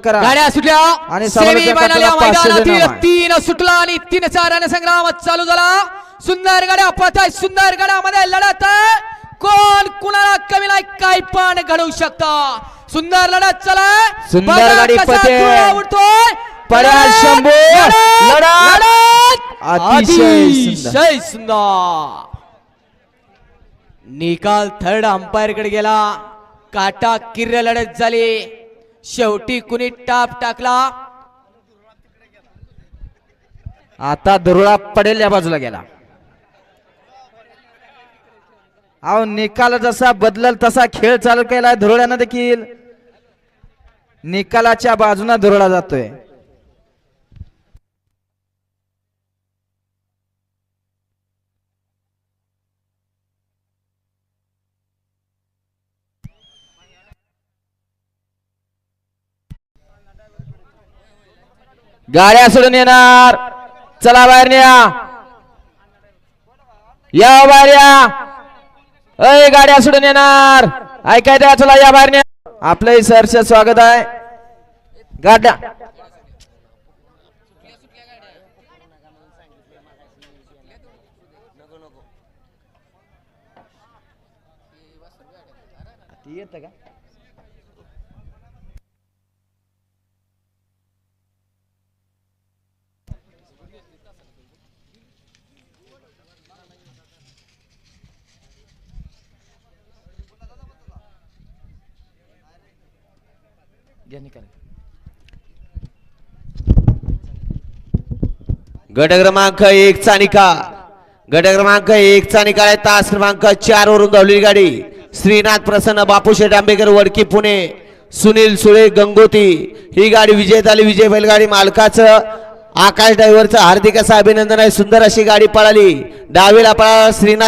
गाड्या सुटल्या आणि मैदानातील 3 सुटला आणि 3चा रणसंग्राम चालू झाला। सुंदर गाड्या पळताय, सुंदर गाड्यामध्ये लढत कोण कुणाला कमी नाही काय पण घडवू शकता। सुंदर लढत चला, सुंदर गाडी पळते, उडतोय पड्याल शंभू लढत अतिशय सुंदर। निकाल थर्ड अंपायर कडे गेला, काटा किर्र लढत झाली, शेवटी कुणी टाप टाकला। आता दुरुळा पडेल या बाजूला गेला। अहो निकाल जसा बदलल तसा खेळ चालू केलाय धुरळ्यानं देखील, निकालाच्या बाजूने धुरळा जातोय। गाड्या सोडून येणार, चला बाहेर न्या, या बाहेर या, अय गाड्या सोडून येणार, ऐकाय द्या, चला या बाहेर न्या। आपलंही सहर्ष स्वागत आहे। गाड्या येत का गट क्रमांक 1 चा निकाल, गट क्रमांक 1 चा निकाल आहे। तास क्रमांक 4 वरून धावलेली गाडी श्रीनाथ प्रसन्न बापूशेठ आंबेकर वडकी पुणे, सुनील सुळे गंगोती ही गाडी विजय झाली। विजय बैलगाडी मालकाचं आकाश ड्रायव्हरचं हार्दिक असं अभिनंदन आहे। सुंदर अशी गाडी पळाली, डावीला पळाला श्रीनाथ